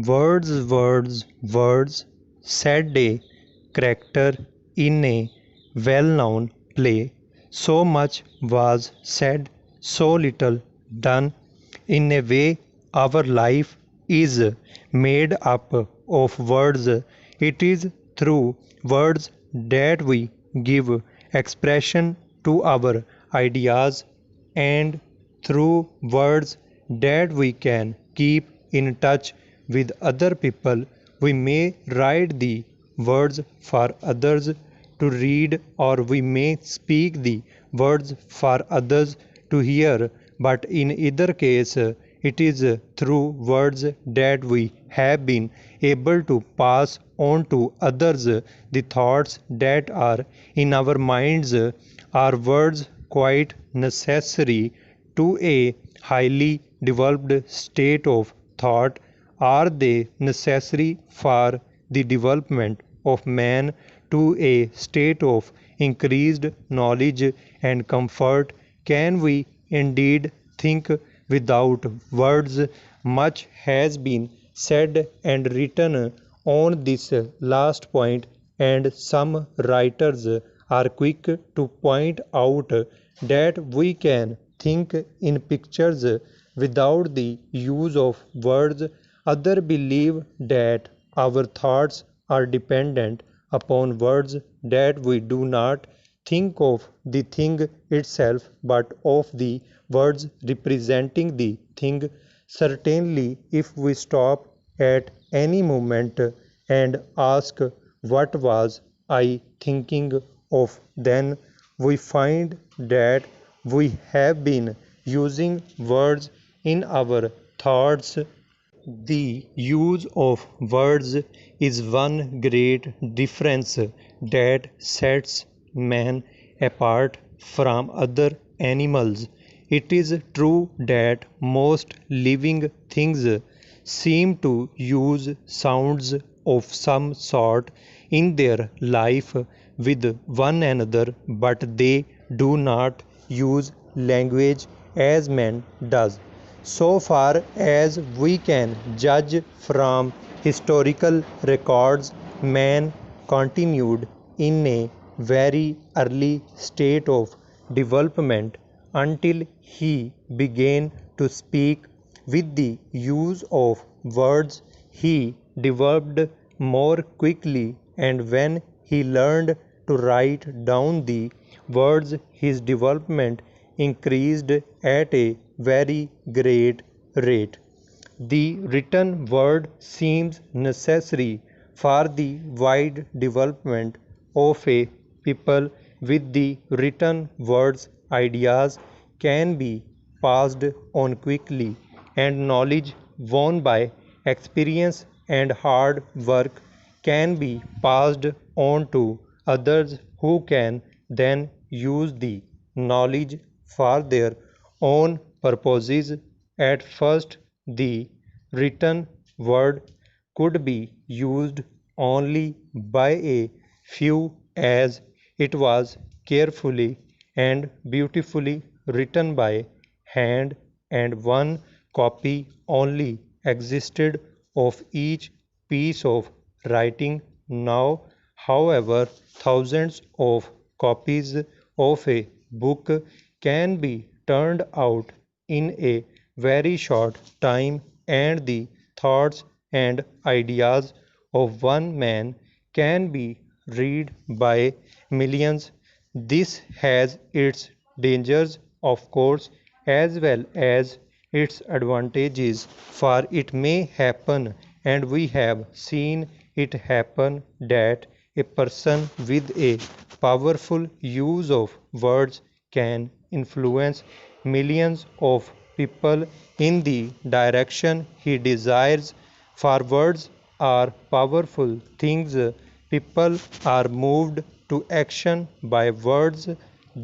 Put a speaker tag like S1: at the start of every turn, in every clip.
S1: Words, words, words, said a character in a well known play. So much was said, so little done. In a way, our life is made up of words. It is through words that we give expression to our ideas, and through words that we can keep in touch with other people. We may write the words for others to read, or we may speak the words for others to hear, but in either case, it is through words that we have been able to pass on to others the thoughts that are in our minds. Are words quite necessary to a highly developed state of thought? Are they necessary for the development of man to a state of increased knowledge and comfort? Can we indeed think without words? Much has been said and written on this last point, and some writers are quick to point out that we can think in pictures without the use of words. Others believe that our thoughts are dependent upon words, that we do not think of the thing itself but of the words representing the thing. Certainly, if we stop at any moment and ask, "What was I thinking of?" then we find that we have been using words in our thoughts. The use of words is one great difference that sets man apart from other animals. It is true that most living things seem to use sounds of some sort in their life with one another, but they do not use language as man does. So far as we can judge from historical records, man continued in a very early state of development until he began to speak. With the use of words, he developed more quickly, and when he learned to write down the words, his development increased at a very great rate. The written word seems necessary for the wide development of a people. With the written words, ideas can be passed on quickly, and knowledge won by experience and hard work can be passed on to others who can then use the knowledge for their own purposes. At first, the written word could be used only by a few, as it was carefully and beautifully written by hand, and one copy only existed of each piece of writing. Now, however, thousands of copies of a book can be turned out in a very short time, and the thoughts and ideas of one man can be read by millions. This has its dangers, of course, as well as its advantages, for it may happen, and we have seen it happen, that a person with a powerful use of words can influence millions of people in the direction he desires. For words are powerful things. People are moved to action by words.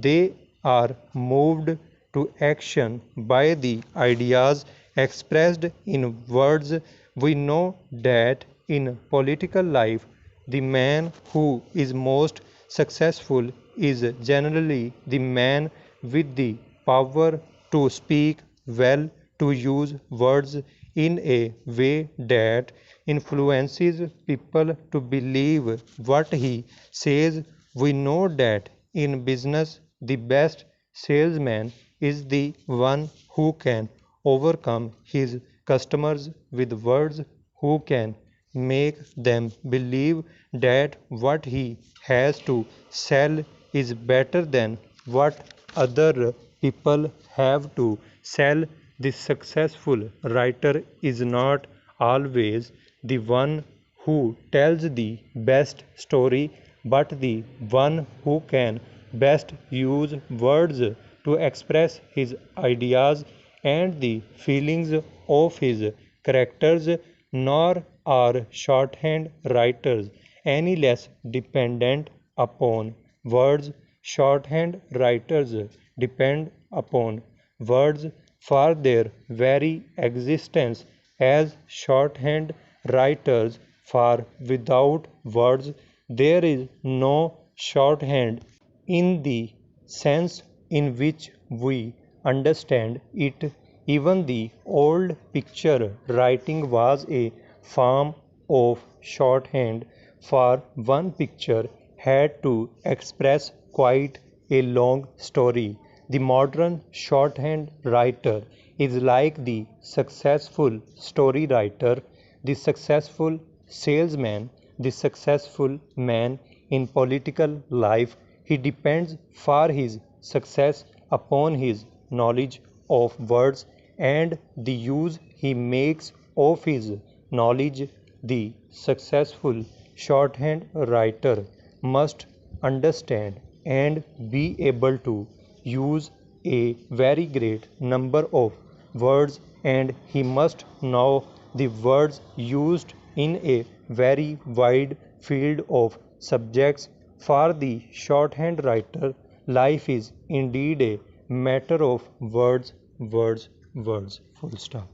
S1: They are moved to action by the ideas expressed in words. We know that in political life, the man who is most successful is generally the man with the power to speak well, to use words in a way that influences people to believe what he says. We know that in business, the best salesman is the one who can overcome his customers with words, who can make them believe that what he has to sell is better than what other people have to sell. The successful writer is not always the one who tells the best story, but the one who can best use words to express his ideas and the feelings of his characters. Nor are shorthand writers any less dependent upon words. Shorthand writers depend upon words for their very existence as shorthand writers, for without words there is no shorthand in the sense in which we understand it. Even the old picture writing was a form of shorthand, for one picture had to express quite a long story. The modern shorthand writer is like the successful story writer, the successful salesman, the successful man in political life. He depends for his success upon his knowledge of words and the use he makes of his knowledge. The successful shorthand writer must understand and be able to use a very great number of words, and he must know the words used in a very wide field of subjects. For the shorthand writer, life is indeed a matter of words, words, words. Full stop.